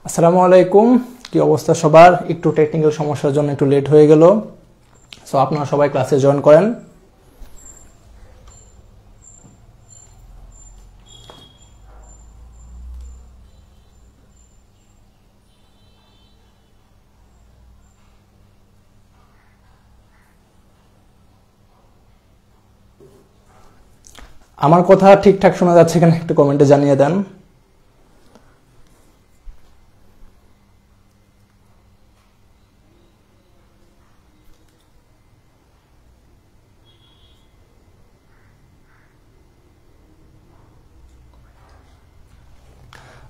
আসসালামু আলাইকুম। কি অবস্থা সবার? একটু টেকনিক্যাল সমস্যার জন্য একটু লেট হয়ে গেল। সো আপনারা সবাই ক্লাসে জয়েন করেন। আমার কথা ঠিকঠাক শোনা যাচ্ছে কিনা একটু কমেন্টে জানিয়ে দেন।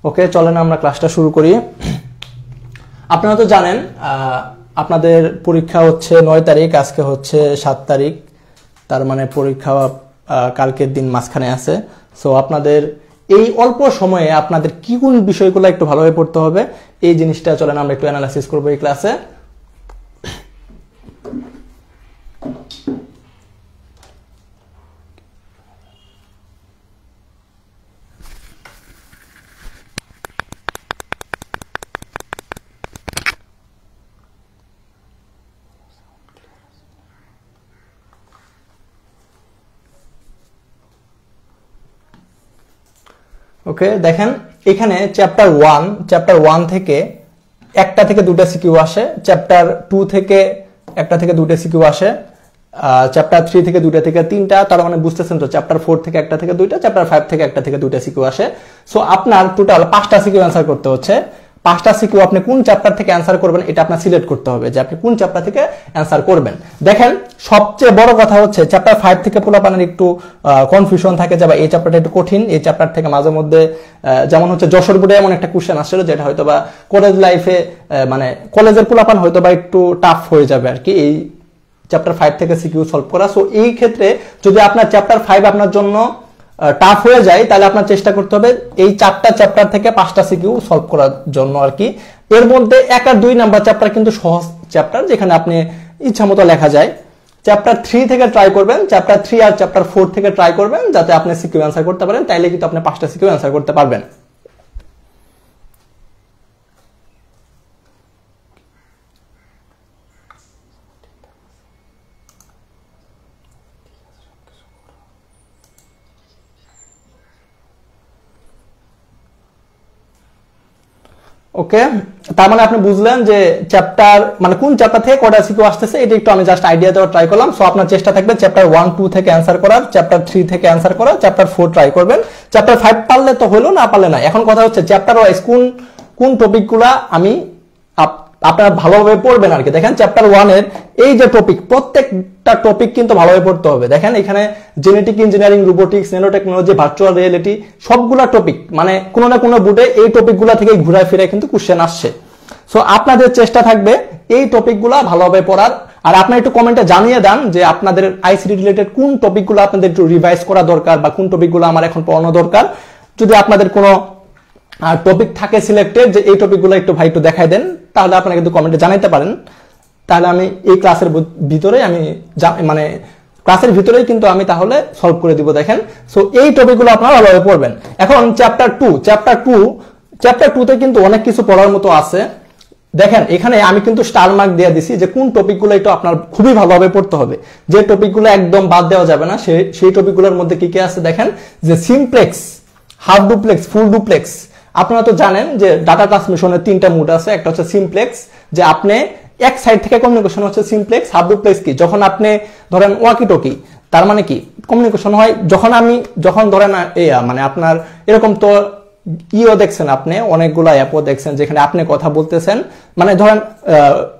ওকে, চলেন আমরা ক্লাসটা শুরু করি। আপনারা তো জানেন আপনাদের পরীক্ষা হচ্ছে 9 তারিখ, আজকে হচ্ছে 7 তারিখ, তার মানে পরীক্ষা কালকের দিন মাঝখানে আছে। সো আপনাদের এই অল্প সময়ে আপনাদের কি কোন বিষয়গুলো একটু ভালোভাবে পড়তে হবে এই জিনিসটা চলেন আমরা একটু অ্যানালাইসিস করবো এই ক্লাসে। ওকে, দেখেন এখানে চ্যাপ্টার 1 থেকে একটা থেকে দুটা সিকিউ আসে, চ্যাপ্টার 2 থেকে একটা থেকে দুটা সিকিউ আসে, চ্যাপ্টার 3 থেকে দুটা থেকে তিনটা, তার মানে বুঝতেছেন তো চ্যাপ্টার 4 থেকে একটা থেকে দুইটা, চ্যাপ্টার 5 থেকে একটা থেকে দুইটা সিকিউ আসে। সো আপনার টোটাল 5টা সিকিউ অ্যান্সার করতে হচ্ছে। 5টা সিকিউ আপনি কোন চ্যাপ্টার থেকে অ্যান্সার করবেন এটা আপনার সিলেক্ট করতে হবে যে আপনি কোন চ্যাপ্টার থেকে অ্যান্সার করবেন। দেখেন সবচেয়ে বড় কথা হচ্ছে চ্যাপ্টার 5 থেকে পোলাপানের একটু কনফিউশন থাকে যে এই চ্যাপ্টারটা একটু কঠিন, এই চ্যাপ্টার থেকে মাঝে মধ্যে যেমন হচ্ছে যশোর বোর্ডে এমন একটা কোশ্চেন আসছিল যেটা হয়তো বা কলেজ লাইফে মানে কলেজের পোলাপান হয়তো বা একটু টাফ হয়ে যাবে আর কি এই চ্যাপ্টার 5 থেকে সিকিউ সলভ করা। সো এই ক্ষেত্রে যদি আপনার চ্যাপ্টার 5 আপনার জন্য টাফ হয়ে যায় তাহলে আপনার চেষ্টা করতে হবে এই 4টা চ্যাপ্টার থেকে 5টা সিকিউ সলভ করার জন্য আর কি। এর মধ্যে 1 আর 2 নাম্বার চ্যাপ্টার কিন্তু সহজ চ্যাপ্টার, যেখানে আপনি ইচ্ছা মতো লেখা যায়। চ্যাপ্টার 3 থেকে ট্রাই করবেন, চ্যাপ্টার 3 আর চ্যাপ্টার 4 থেকে ট্রাই করবেন যাতে আপনি সিকিউ অ্যান্সার করতে পারেন, তাইলে কিন্তু আপনি 5টা সিকিউ অ্যান্সার করতে পারবেন। ওকে, তার মানে আপনি বুঝলেন যে চ্যাপ্টার মানে কোন চ্যাপ্টার থেকে কয়টা সিকিউ আসতেছে এটা একটু আমি জাস্ট আইডিয়া দেওয়ার ট্রাই করলাম। সো আপনার চেষ্টা থাকবে চ্যাপ্টার 1 2 থেকে অ্যান্সার করার, চ্যাপ্টার 3 থেকে অ্যান্সার করার, চ্যাপ্টার 4 ট্রাই করবেন, চ্যাপ্টার 5 পারলে তো হলো, না পারলে না। এখন কথা হচ্ছে চ্যাপ্টার ওয়াইজ কোন টপিকগুলা আমি আপনারা ভালোভাবে পড়বেন আর কি। দেখেন চ্যাপ্টার 1 এর এই যে টপিক, প্রত্যেকটা টপিক কিন্তু ভালোভাবে পড়তে হবে। দেখেন এখানে genetic engineering, robotics, nano technology, virtual reality সবগুলা টপিক, মানে কোনো না কোনো বুটে এই টপিকগুলা থেকে ঘুরায় ফিরে কিন্তু কোশ্চেন আসছে। সো আপনাদের চেষ্টা থাকবে এই টপিকগুলা ভালোভাবে পড়ার। আর আপনারা একটু কমেন্টে জানিয়ে দেন যে আপনাদের আইসিটি রিলেটেড কোন টপিকগুলো আপনাদের একটু রিভাইজ করা দরকার বা কোন টপিকগুলো আমার এখন পড়ানো দরকার। যদি আপনাদের কোনো টপিক থাকে সিলেক্টেড যে এই টপিকগুলো একটু ভাই একটু দেখাই দেন, তাহলে আপনারা কিন্তু কমেন্টে জানাতে পারেন। তাহলে আমি এই ক্লাসের ভিতরে আমি মানে ক্লাসের ভিতরেই কিন্তু আমি তাহলে সলভ করে দিব। দেখেন সো এই টপিকগুলো আপনারা ভালোভাবে পড়বেন। এখন চ্যাপ্টার 2 তে কিন্তু অনেক কিছু পড়ার মতো আছে। দেখেন এখানে আমি কিন্তু স্টার মার্ক দিয়ে দিছি যে কোন টপিকগুলো একটু আপনার খুবই ভালোভাবে পড়তে হবে, যে টপিকগুলো একদম বাদ দেওয়া যাবে না সেই টপিকগুলোর মধ্যে কি কি আছে। দেখেন যে simplex, half duplex, full duplex. আপনারা তো জানেন যে ডাটা ট্রান্সমিশনের 3টা মোড আছে। একটা হচ্ছে সিমপ্লেক্স, যে আপনি এক সাইড থেকে কমিউনিকেশন হচ্ছে সিমপ্লেক্স। হাফ ডুপ্লেক্স কি, যখন আপনি ধরেন ওয়াকি টকি, তার মানে কি কমিউনিকেশন হয় যখন ধরেন মানে আপনার এরকম তো দেখছেন আপনি অনেকগুলো অ্যাপও দেখছেন যেখানে আপনি কথা বলতেছেন, মানে ধরেন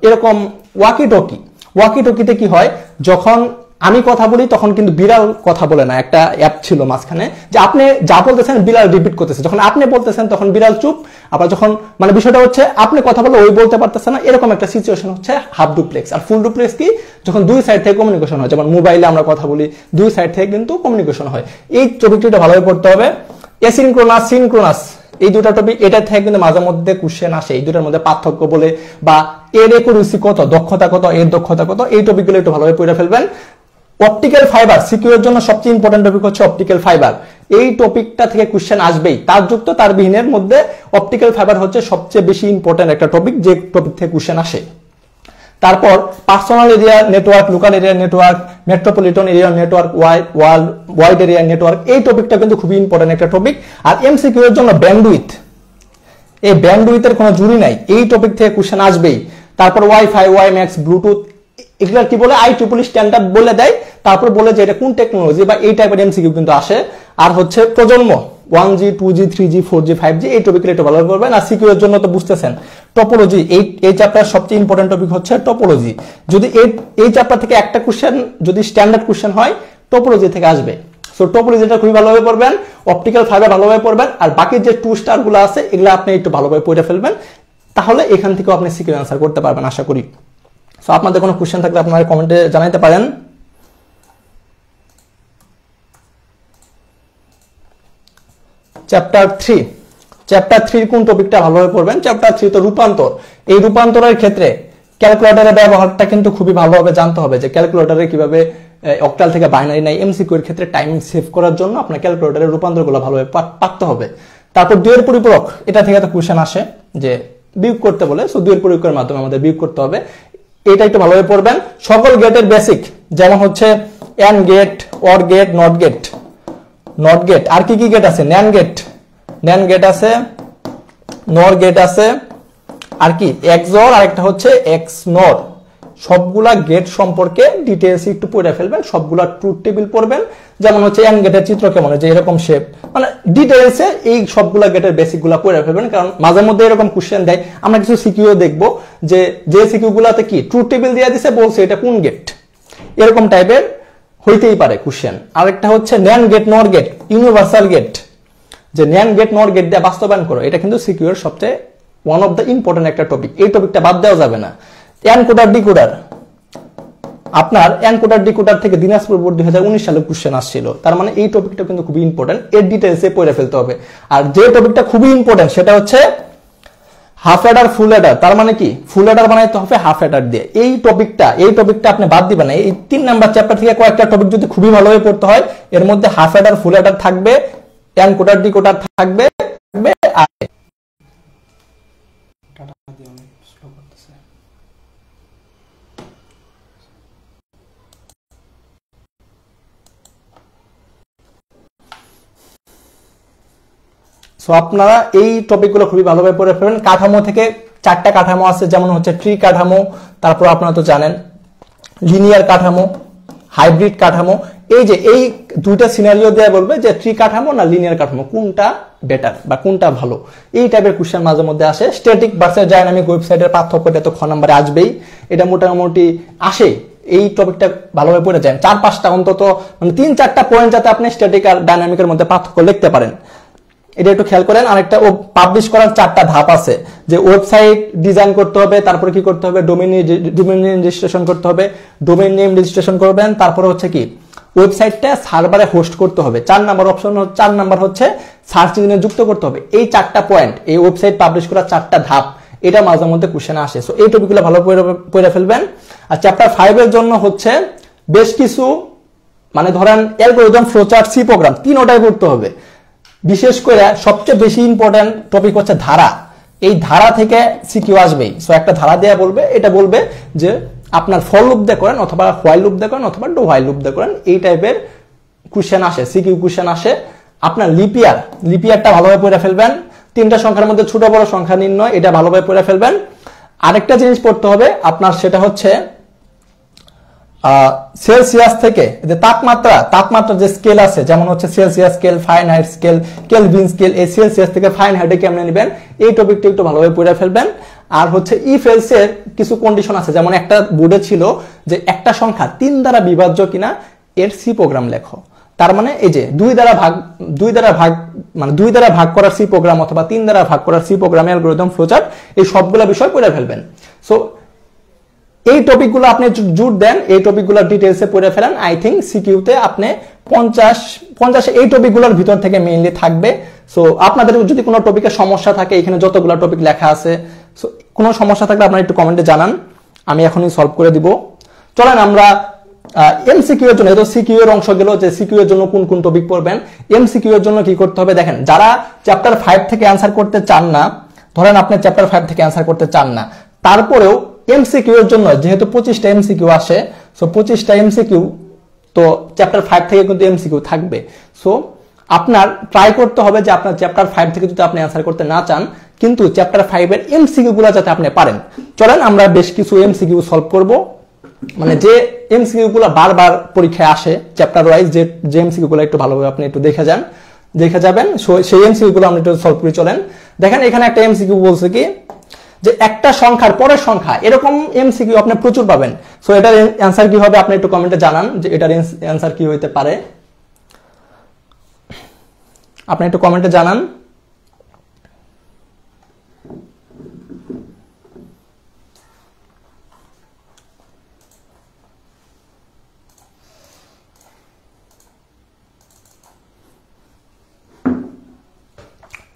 এরকম ওয়াকি টকিতে কি হয়, যখন আমি কথা বলি তখন কিন্তু বিড়াল কথা বলে না। একটা অ্যাপ ছিল মাঝখানে যে আপনি যা বলতেছেন বিড়াল রিপিট করতেছে, যখন আপনি বলতেছেন তখন বিড়াল চুপ, আবার যখন মানে বিষয়টা হচ্ছে আপনি কথা বলে ওই বলতে পারতেছে না, এরকম একটা সিচুয়েশন হচ্ছে হাফ ডুপ্লেক্স। আর ফুল ডুপ্লেক্স কি, যখন দুই সাইড থেকে কমিউনিকেশন হয়, যেমন মোবাইলে আমরা কথা বলি দুই সাইড থেকে কিন্তু কমিউনিকেশন হয়। এই টপিকটা ভালোভাবে পড়তে হবে। অ্যাসিনক্রোনাস, সিনক্রোনাস, এই দুটা টপিক এটা থেকে কিন্তু মাঝে মধ্যে কোশ্চেন আসে। এই দুটার মধ্যে পার্থক্য বলে বা এর একুরেসি কত, দক্ষতা কত, এর দক্ষতা কত, এই টপিকগুলো একটু ভালোভাবে পড়ে ফেলবেন। অপটিক্যাল ফাইবার সিকিউ এর জন্য সবচেয়ে ইম্পর্টেন্ট টপিক হচ্ছে অপটিক্যাল ফাইবার। এই টপিকটা থেকে কোশ্চেন আসবেই, তার যুক্ত তার বিহীনের মধ্যে অপটিক্যাল ফাইবার হচ্ছে সবচেয়ে বেশি ইম্পর্টেন্ট একটা টপিক, যে টপিক থেকে কোশ্চেন আসে। তারপর personal area network, local area network, metropolitan area network, wide area network, এই টপিকটা কিন্তু খুবই ইম্পর্টেন্ট একটা টপিক। আর এমসিকিউ এর জন্য ব্যান্ডউইথ, এই ব্যান্ডউইথের কোনো জুড়ি নাই, এই টপিক থেকে কোশ্চেন আসবেই। তারপর ওয়াইফাই, ওয়াইম্যাক্স, ব্লুটুথ, এগুলা কি বলে IEEE স্ট্যান্ডার্ড বলে দেয়, তারপর বলে যে এটা কোন টেকনোলজি বা এই টাইপের এমসিকিউ কিন্তু আসে। আর হচ্ছে প্রজন্ম 1G 2G 3G 4G 5G, এই টপিকটা একটু ভালো করবেন। আর সিকিউ এর জন্য তো বুঝতেছেন টপোলজি, এই চ্যাপ্টার সবচেয়ে ইম্পর্টেন্ট টপিক হচ্ছে টপোলজি। যদি এই চ্যাপ্টার থেকে একটা কোশ্চেন যদি স্ট্যান্ডার্ড কোশ্চেন হয়, টপোলজি থেকে আসবে। সো টপোলজিটা খুবই ভালোভাবে পড়বেন, অপটিক্যাল ফাইবার ভালোভাবে পড়বেন, আর বাকি যে 2 স্টার গুলো আছে এগুলো আপনি একটু ভালোভাবে পড়ে ফেলবেন, তাহলে এখান থেকেও আপনি সিকিউ অ্যান্সার করতে পারবেন আশা করি। সো আপনাদের কোনো কোশ্চেন থাকলে আপনারা কমেন্টে জানাতে পারেন। চ্যাপ্টার 3 কোন টপিকটা ভালোভাবে পড়বেন? চ্যাপ্টার 3 তো রূপান্তর। এই রূপান্তরের ক্ষেত্রে ক্যালকুলেটরের ব্যবহারটা কিন্তু খুবই ভালোভাবে জানতে হবে, যে ক্যালকুলেটরে কিভাবে অক্টাল থেকে বাইনারি নাই, এমসিকিউ এর ক্ষেত্রে টাইম সেভ করার জন্য আপনার ক্যালকুলেটরের রূপান্তরগুলো ভালোভাবে পারতে হবে। তারপর দুইয়ের পরিপূরক, এটা থেকে তো কোশ্চেন আসে যে বিয়োগ করতে বলে, সো দুইয়ের পরিপূরকের মাধ্যমে আমাদের বিয়োগ করতে হবে, এটা একটু ভালোভাবে পড়বেন। সকল গেটের বেসিক, যেমন হচ্ছে AND gate, OR gate, NOT gate, আর কি কি গেট আছে? ন্যান্ড গেট আছে, নর গেট আছে, আর কি এক্সঅর, আর একটা হচ্ছে এক্সনর। সবগুলা গেট সম্পর্কে ডিটেইলস একটু পড়ে ফেলবেন, সবগুলা ট্রুথ টেবিল পড়বেন। যেমন হচ্ছে এন্ড গেটের চিত্র কেমন, যে এরকম শেপ, মানে ডিটেইলসে এই সবগুলা গেটের বেসিক গুলা পড়ে ফেলবেন, কারণ মাঝে মধ্যে এরকম কোশ্চেন দেয়। আমরা কিছু সিকিউ দেখবো যে সিকিউ গুলাতে কি ট্রুথ টেবিল দিয়ে দিছে, বলছে এটা কোন গেট, এরকম টাইপের হইতেই পারে কোশ্চেন। আরেকটা হচ্ছে ন্যান্ড গেট, নর গেট, ইউনিভার্সাল গেট, যে ন্যান্ড গেট, নর গেট দিয়ে বাস্তবায়ন করো, এটা কিন্তু সিকিউ এর সবচেয়ে ওয়ান অফ দ্য ইম্পর্টেন্ট একটা টপিক, এই টপিকটা বাদ দেওয়া যাবে না। এনকোডার ডিকোডার, আপনার এনকোডার ডিকোডার থেকে দিনাজপুর বোর্ড 2019 সালে কোশ্চেন আসছিল, তার মানে এই টপিকটা কিন্তু খুবই ইম্পর্টেন্ট, এর ডিটেইলসে পড়ে ফেলতে হবে। আর যে টপিকটা খুবই ইম্পর্টেন্ট সেটা হচ্ছে হাফ অ্যাডার, ফুল অ্যাডার। তার মানে কি ফুল অ্যাডার বানাইতে হবে হাফ অ্যাডার দিয়ে। এই টপিকটা আপনি বাদ দিবেন না। এই 3 নাম্বার চ্যাপ্টার থেকে কয়েকটা টপিক যদি খুবই ভালোভাবে পড়তে হয়, এর মধ্যে হাফ অ্যাডার, ফুল অ্যাডার থাকবে, এনকোডার ডিকোডার থাকবে, আর সো আপনারা এই টপিকগুলো খুবই ভালোভাবে পড়ে ফেলবেন। কাঠামো থেকে 4টা কাঠামো আছে, যেমন হচ্ছে ট্রি কাঠামো, তারপর আপনারা তো জানেন লিনিয়ার কাঠামো, হাইব্রিড কাঠামো। এই দুইটা সিনারিও দেয়া বলবে যে ট্রি কাঠামো না লিনিয়ার কাঠামো, কোনটা বেটার বা কোনটা ভালো, এই টাইপের কোশ্চেন মাঝে মধ্যে আসে। স্ট্যাটিক ভার্সেস ডাইনামিক ওয়েবসাইটের পার্থক্যটা তো খ নম্বরে আসবেই, এটা মোটামুটি আসে। এই টপিকটা ভালোভাবে পড়ে যান, 4-5টা অন্তত, মানে 3-4টা পয়েন্ট যাতে আপনি স্ট্যাটিক আর ডাইনামিকের মধ্যে পার্থক্য লিখতে পারেন, এটা একটু খেয়াল করেন। আরেকটা পাবলিশ করার 4টা ধাপ আছে, যে ওয়েবসাইট ডিজাইন করতে হবে, তারপরে কি করতে হবে, ডোমেইন নেম রেজিস্ট্রেশন করতে হবে, ডোমেইন নেম রেজিস্ট্রেশন করবেন, তারপরে হচ্ছে কি ওয়েবসাইটটা সার্ভারে হোস্ট করতে হবে। 4 নাম্বার হচ্ছে সার্চ ইঞ্জিনে যুক্ত করতে হবে। এই 4টা পয়েন্ট, এই ওয়েবসাইট পাবলিশ করার 4টা ধাপ, এটা মাঝে মধ্যে কোশ্চেন আসে। সো এই টপিকগুলো ভালো পড়ে ফেলবেন। আর চ্যাপ্টার 5 এর জন্য হচ্ছে বেশ কিছু, মানে ধরেন অ্যালগরিদম, ফ্লোচার্ট, সি প্রোগ্রাম, 3টাই পড়তে হবে। বিশেষ করে সবচেয়ে বেশি ইম্পর্টেন্ট টপিক হচ্ছে ধারা। এই ধারা থেকে সিকিউ আসবেই। সো একটা ধারা দেয়া বলবে, এটা বলবে যে আপনার ফর লুপ দিয়ে করেন, অথবা হোয়াইল লুপ দিয়ে করেন, অথবা ডু হোয়াইল লুপ দিয়ে করেন, এই টাইপের কোশ্চেন আসে, সিকিউ কোশ্চেন আসে। আপনার লিপিয়ারটা ভালোভাবে পড়ে ফেলবেন। 3টা সংখ্যার মধ্যে ছোট বড় সংখ্যা নির্ণয়, এটা ভালোভাবে পড়ে ফেলবেন। আরেকটা জিনিস পড়তে হবে আপনার, সেটা হচ্ছে সেলসিয়াস থেকে যে তাপমাত্রা যে স্কেল আছে, যেমন হচ্ছে Celsius scale, Fahrenheit scale, Kelvin scale, এই সেলসিয়াস থেকে ফারেনহাইটে কেমনে নেবেন, এই টপিকটা একটু ভালোভাবে পড়ে ফেলবেন। আর হচ্ছে ইফ এলস এর কিছু কন্ডিশন আছে, যেমন একটা বোর্ডে ছিল যে একটা সংখ্যা 3 দ্বারা বিভাজ্য কিনা, এর সি প্রোগ্রাম লেখো। তার মানে এই যে 2 দ্বারা ভাগ করার সি প্রোগ্রাম, অথবা 3 দ্বারা ভাগ করার সি প্রোগ্রাম, অ্যালগরিদম, ফ্লোচার্ট, এই সবগুলা বিষয় পড়ে ফেলবেন। সো এই টপিকগুলো আপনি জোর দেন, এই টপিকগুলো ডিটেইলসে পড়ে ফেলেন। আই থিংক সিকিউতে আপনি 50 এই টপিকগুলোর ভিতর থেকে মেইনলি থাকবে। সো আপনাদের যদি কোনো টপিকে সমস্যা থাকে, এখানে যতগুলো টপিক লেখা আছে, সো কোনো সমস্যা থাকলে আপনারা একটু কমেন্টে জানান, আমি এখনই সলভ করে দিব। চলেন আমরা এমসিকিউ এর জন্য, তো সিকিউ এর অংশ গেল যে সিকিউ এর জন্য কোন কোন টপিক পড়বেন। এমসিকিউ এর জন্য কি করতে হবে দেখেন, যারা চ্যাপ্টার 5 থেকে অ্যান্সার করতে চান না, ধরেন আপনি চ্যাপ্টার 5 থেকে অ্যান্সার করতে চান না, তারপরেও এমসিকিউ এর জন্য যেহেতু 25টা এমসিকিউ আসে, সো 25টা এমসিকিউ, তো চ্যাপ্টার 5 থেকে কিন্তু এমসিকিউ থাকবে। সো আপনার ট্রাই করতে হবে যে আপনার চ্যাপ্টার 5 থেকে যদি আপনি অ্যান্সার করতে না চান, কিন্তু চ্যাপ্টার 5 এর এমসিকিউ গুলো যাতে আপনি পারেন। চলেন আমরা বেশ কিছু এমসিকিউ সলভ করব, মানে যে এমসিকিউ গুলো বারবার পরীক্ষায় আসে চ্যাপ্টার ওয়াইজ, যে এমসিকিউ গুলো একটু ভালোভাবে আপনি একটু দেখে যাবেন, সেই এমসিকিউ গুলো আমরা একটু সলভ করে চলেন। দেখেন এখানে একটা এমসিকিউ বলছে কি যে একটা সংখ্যার পরের সংখ্যা, এরকম এমসিকিউ আপনি প্রচুর পাবেন। সো এটার অ্যান্সার কি হবে আপনি একটু কমেন্টে জানান যে এটার অ্যান্সার কি হইতে পারে, আপনি একটু কমেন্টে জানান।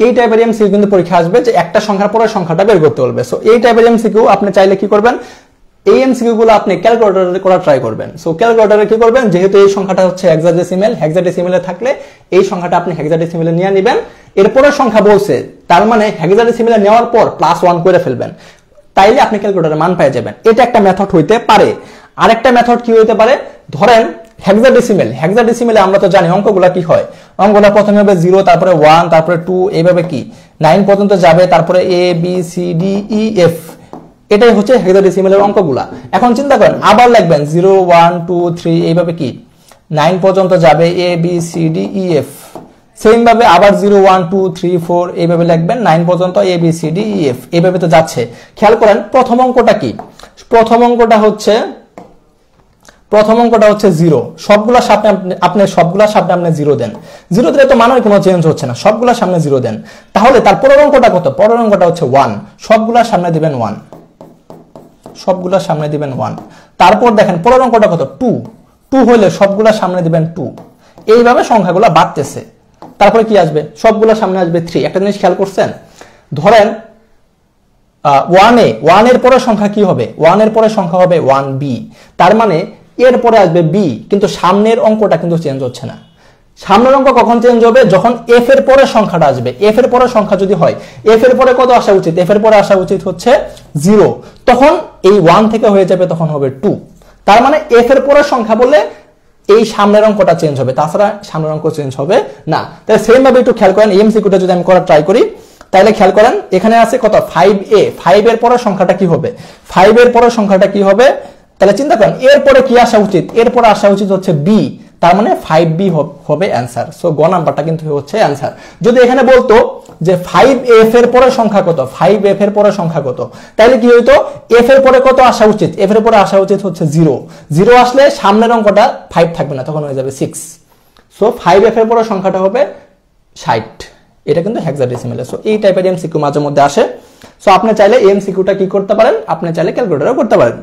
এই টাইপের এমসিকিউ কিন্তু পরীক্ষা আসবে যে একটা সংখ্যার পরের সংখ্যাটা বের করতে বলবে। সো এই টাইপের এমসিকিউ আপনি চাইলে কি করবেন, এই এমসিকিউ গুলো আপনি ক্যালকুলেটরে করা ট্রাই করবেন। সো ক্যালকুলেটরে কি করবেন, যেহেতু এই সংখ্যাটা হচ্ছে হেক্সাডেসিমেলে থাকলে এই সংখ্যাটা আপনি হেক্সাডেসিমেলে নিয়ে নেবেন, এরপরের সংখ্যা বলছে তার মানে হেক্সাডেসিমেলে নেওয়ার পর +1 করে ফেলবেন, তাইলে আপনি ক্যালকুলেটরে মান পেয়ে যাবেন। এটা একটা মেথড হইতে পারে। আরেকটা মেথড কি হইতে পারে, ধরেন হেক্সাডেসিমেলে আমরা তো জানি অঙ্কগুলা কি হয়, অঙ্কগুলা প্রথমে হবে 0, তারপরে 1, তারপরে 2, এইভাবে কি 9 পর্যন্ত যাবে, তারপরে A B C D E F, এটাই হচ্ছে হেক্সাডেসিমেলের অঙ্কগুলা। এখন চিন্তা করেন আবার লিখবেন 0 1 2 3, এইভাবে কি 9 পর্যন্ত যাবে A B C D E F, same ভাবে আবার 0 1 2 3 4 এইভাবে লিখবেন 9 পর্যন্ত A B C D E F, এইভাবে তো যাচ্ছে। খেয়াল করেন প্রথম অঙ্কটা কি, প্রথম অঙ্কটা হচ্ছে 0, সবগুলা সামনে আপনি 0 দেন, 0 দিলে তো মানের কোনো চেঞ্জ হচ্ছে না, সবগুলা সামনে 0 দেন। তাহলে তার পরের অঙ্কটা কত, পরের অঙ্কটা হচ্ছে 1, সবগুলা সামনে দিবেন 1, সবগুলা সামনে দিবেন 1। তারপর দেখেন পরের অঙ্কটা কত, 2 হইলে সবগুলা সামনে দিবেন 2, এইভাবে সংখ্যাগুলা বাড়তেছে। তারপরে কি আসবে, সবগুলা সামনে আসবে 3। একটা জিনিস খেয়াল করছেন, ধরেন 1 এর পরের সংখ্যা কি হবে, 1 এর পরের সংখ্যা হবে 1b, তার মানে এর পরে আসবে b, কিন্তু সামনের অঙ্কটা কিন্তু চেঞ্জ হচ্ছে না। সামনের অঙ্ক কখন চেঞ্জ হবে, যখন f এর পরের সংখ্যাটা আসবে। f এর পরের সংখ্যা যদি হয়, f এর পরে কত আসা উচিত, f এর পরে আসা উচিত হচ্ছে 0, তখন এই 1 থেকে হয়ে যাবে তখন হবে 2। তার মানে f এর পরের সংখ্যা বললে এই সামনের অঙ্কটা চেঞ্জ হবে, তাছাড়া সামনের অঙ্ক চেঞ্জ হবে না। তাই সেম ভাবে একটু খেয়াল করেন, এমসিকিউটা যদি আমি করার ট্রাই করি, তাহলে খেয়াল করেন এখানে আছে কত 5a, 5 এর পরের সংখ্যাটা কি হবে, 5 এর পরের সংখ্যাটা কি হবে, তাহলে চিন্তা করেন এরপরে কি আসা উচিত, এরপরে আসা উচিত হচ্ছে b, তার মানে 5b হবে অ্যান্সার। সো গ নাম্বারটা কিন্তু হচ্ছে অ্যান্সার। যদি এখানে বলতো যে 5f এর পরের সংখ্যা কত, 5f এর পরের সংখ্যা কত, তাহলে কি হইতো, f এর পরে কত আসা উচিত, f এর পরে আসা উচিত হচ্ছে 0 আসলে সামনের অঙ্কটা 5 থাকবে না, তখন হয়ে যাবে 6। সো 5f এর পরের সংখ্যাটা হবে 60, এটা কিন্তু হেক্সাডেসিমেলে। সো এই টাইপের এমসিকিউ মাঝে মধ্যে আসে। সো আপনি চাইলে এমসিকিউটা কি করতে পারেন, আপনি চাইলে ক্যালকুলেটরও করতে পারেন।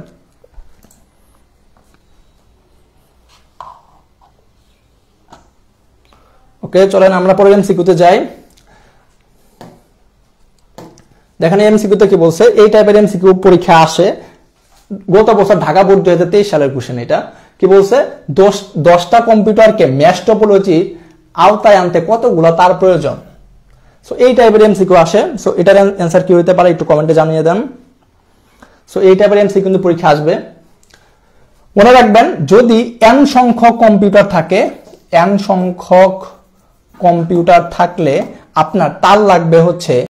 ওকে, চলেন আমরা পরের এমসিকিউতে যাই। দেখেন এমসিকিউতে কি বলছে, এই টাইপের এমসিকিউ পরীক্ষা আসে, গত বছর ঢাকা বোর্ড 2023 সালের কোশ্চেন। এটা কি বলছে, 10টা কম্পিউটারকে ম্যাশ টপোলজি আওতায় আনতে কতগুলো তার প্রয়োজন। সো এই টাইপের এমসিকিউ আসে। সো এটার অ্যান্সার কি হইতে পারে একটু কমেন্টে জানিয়ে দেন। সো এই টাইপের এমসিকিউ কিন্তু পরীক্ষা আসবে। মনে রাখবেন যদি n সংখ্যক কম্পিউটার থাকে, n সংখ্যক কম্পিউটার থাকলে আপনার তার লাগবে হচ্ছে